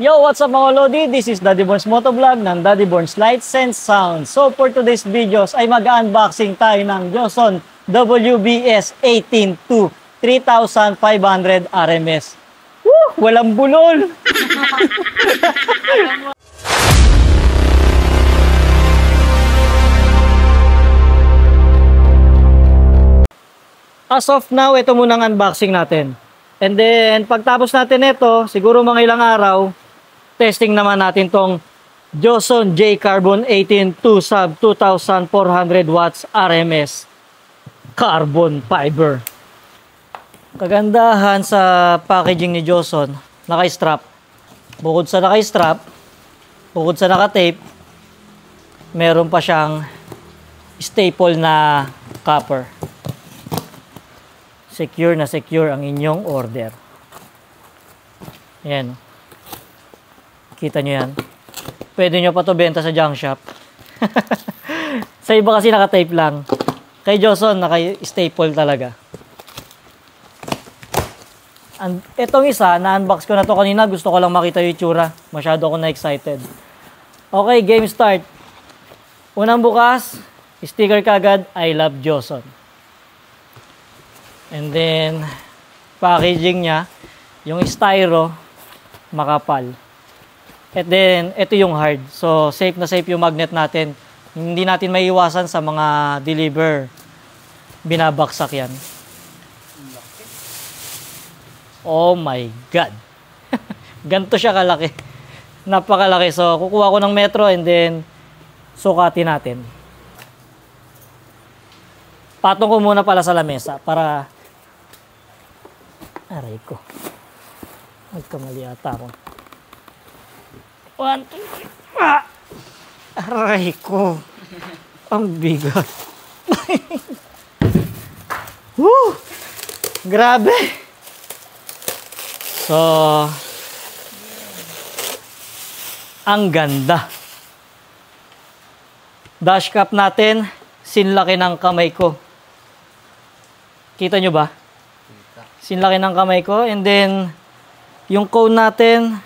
Yo, what's up mga Lodi? This is Daddy Borns Motovlog ng Daddy Borns Lights and Sound. So for today's videos ay mag-unboxing tayo ng Joson WBS 18-2 3500 RMS. Woo! Walang bulol! As of now, ito munang unboxing natin. And then, pagtapos natin ito, siguro mga ilang araw, testing naman natin tong Joson J Carbon 18-2 sub 2400 watts RMS carbon fiber. Kagandahan sa packaging ni Joson, naka-strap. Bukod sa naka-strap, bukod sa naka-tape, meron pa siyang staple na copper. Secure na secure ang inyong order. Ayan. Kita nyo yan. Pwede nyo pa to benta sa junk shop. Sa iba kasi naka-tape lang. Kay Joson, naka-staple talaga. Itong isa, na-unbox ko na to kanina. Gusto ko lang makita yung itsura. Masyado ako na-excited. Okay, game start. Unang bukas, sticker kagad, I love Joson. And then, packaging niya, yung styro, makapal. At then, ito yung hard. So, safe na safe yung magnet natin. Hindi natin maiiwasan sa mga deliver. Binabaksak yan. Oh my God. Ganito siya kalaki. Napakalaki. So, kukuha ko ng metro and then, sukatin natin. Patong ko muna pala sa lamesa para... Aray ko. Magkamali ata ako. 1, 2, 3. Ah! Aray ko. Ang bigat. Woo! Grabe. So, ang ganda. Dashcap natin, sinlaki ng kamay ko. Kita nyo ba? Sinlaki ng kamay ko. And then, yung cone natin,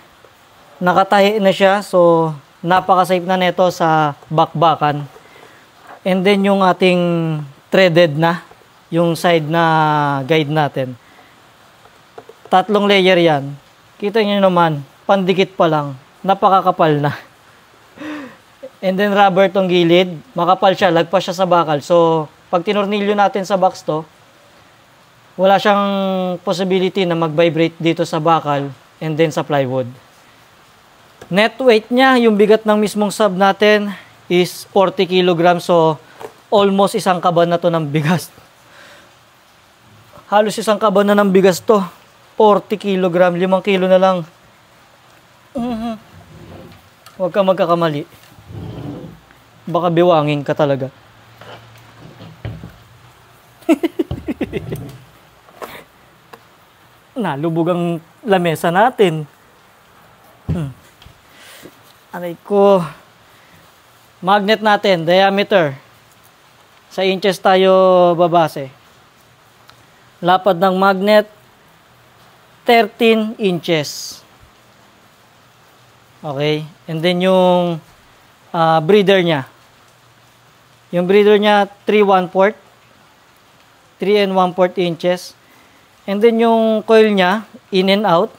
nakatahi na siya. So, napaka-safe na nito sa bakbakan. And then, yung ating threaded na, yung side na guide natin. 3 layer yan. Kita nyo naman, pandikit pa lang. Napakakapal na. And then, rubber tong gilid. Makapal siya, lagpas siya sa bakal. So, pag tinornilyo natin sa box to, wala siyang possibility na mag-vibrate dito sa bakal and then sa plywood. Net weight niya, yung bigat ng mismong sub natin is 40 kg. So, almost isang kaban na to ng bigas. Halos isang kaban na ng bigas to. 40 kg, 5 kilo na lang. Huwag ka magkakamali. Baka biwangin ka talaga. Nalubog ang lamesa natin. Aray ko. Magnet natin, diameter. Sa inches tayo babase. Lapad ng magnet, 13 inches. Okay. And then yung breather niya. Yung breather niya, 3 1/4. 3 and 1/4 inches. And then yung coil niya, in and out,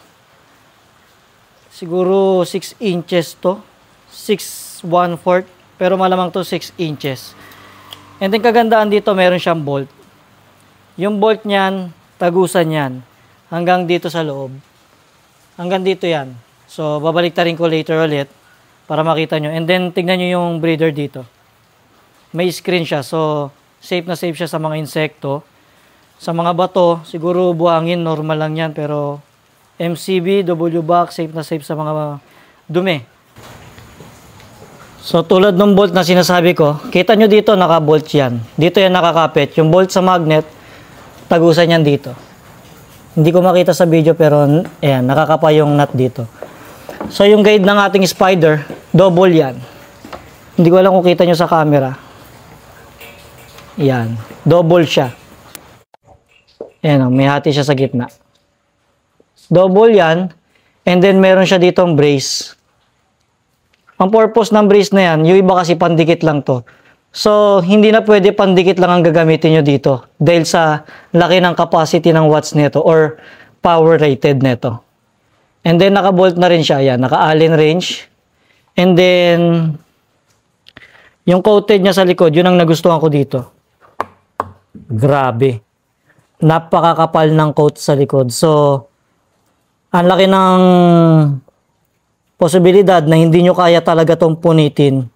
siguro 6 inches to. 6 1/4. Pero malamang to 6 inches. And then kagandaan dito, meron siyang bolt. Yung bolt niyan, tagusan yan. Hanggang dito sa loob. Hanggang dito yan. So, babalik ta rin ko later ulit para makita nyo. And then, tignan nyo yung breather dito. May screen siya. So, safe na safe siya sa mga insekto. Sa mga bato, siguro buhangin, normal lang yan. Pero MCB, W-back, safe na safe sa mga dumi. So tulad ng bolt na sinasabi ko, kita nyo dito naka-bolt yan. Dito yan nakakapit. Yung bolt sa magnet, tagusan yan dito. Hindi ko makita sa video pero ayan, nakakapa yung nut dito. So yung guide ng ating spider, double yan. Hindi ko alam kung kita nyo sa camera. Yan, double siya. Ayan, may hati siya sa gitna. Double yan. And then meron siya ditong brace. Ang purpose ng brace na yan, yung iba kasi pandikit lang to. So, hindi na pwede pandikit lang ang gagamitin nyo dito dahil sa laki ng capacity ng watts nito or power rated nito. And then, naka-bolt na rin siya. Ayan, naka-Allen wrench. And then, yung coated niya sa likod, yun ang nagustuhan ko dito. Grabe. Napakakapal ng coat sa likod. So, ang laki ng posibilidad na hindi nyo kaya talaga tong punitin.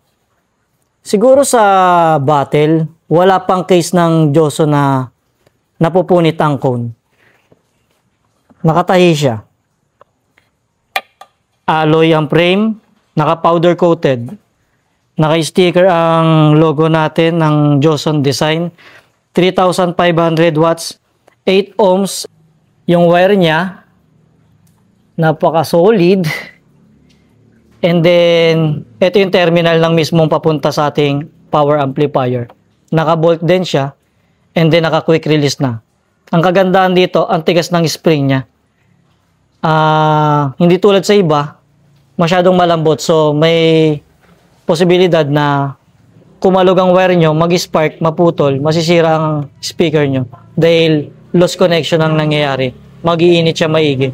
Siguro sa battle, wala pang case ng Joso na napupunit ang cone. Nakatahi siya. Alloy ang frame, naka-powder coated. Naka-sticker ang logo natin ng Joson Design. 3,500 watts, 8 ohms. Yung wire niya, napaka-solid. And then, ito yung terminal ng mismong papunta sa ating power amplifier. Naka-bolt din siya. And then, naka-quick release na. Ang kagandahan dito, ang tigas ng spring niya. Hindi tulad sa iba, masyadong malambot. So, may posibilidad na kumalog ang wire nyo, mag-spark, maputol, masisira ang speaker nyo. Dahil lost connection ang nangyayari. Mag-iinit siya maigi.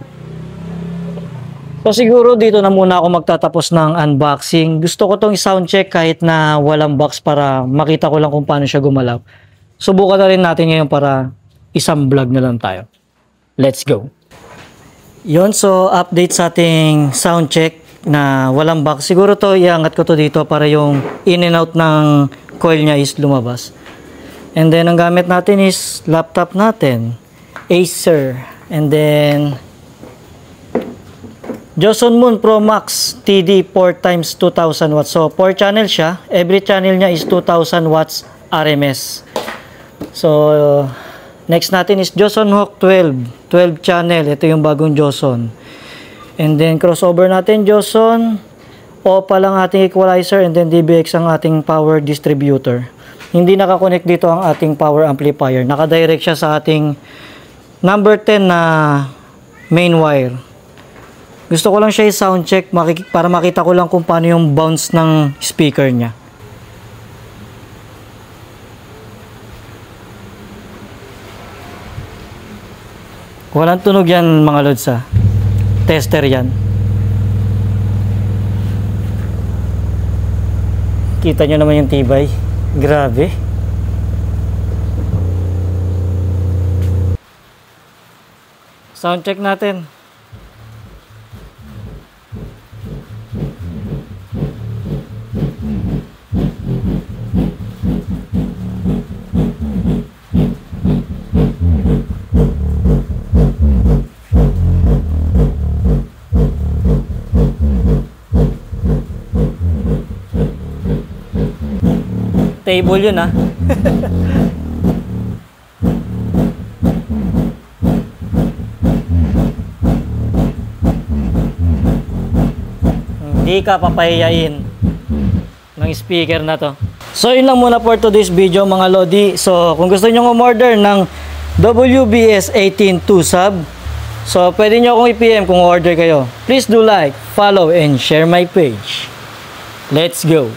So siguro dito na muna ako magtatapos ng unboxing. Gusto ko tong i-sound check kahit na walang box para makita ko lang kung paano siya gumalaw. Subukan na rin natin ngayon para isang vlog na lang tayo. Let's go! Yun, so update sa ating sound check na walang box. Siguro to iangat ko to dito para yung in and out ng coil niya is lumabas. And then ang gamit natin is laptop natin. Acer. And then Joson Moon Pro Max TD 4x2000 watts. So 4 channel siya. Every channel niya is 2000 watts RMS. So next natin is Joson Hawk 12 channel. Ito yung bagong Joson. And then crossover natin Joson. OPA lang ating equalizer and then DBX ang ating power distributor. Hindi nakakonect dito ang ating power amplifier. Nakadirect siya sa ating number 10 na main wire. Gusto ko lang siya i-sound check para makita ko lang kung paano yung bounce ng speaker niya. Walang tunog yan mga lods ha. Tester yan. Kita nyo naman yung tibay. Grabe. Sound check natin. Table yun ah. Hindi ka papahiyain ng speaker na to. So yun lang muna for today's video mga Lodi. So kung gusto nyo umorder ng WBS 18 2 sub, so pwede nyo akong i-PM kung order kayo. Please do like, follow, and share my page. Let's go!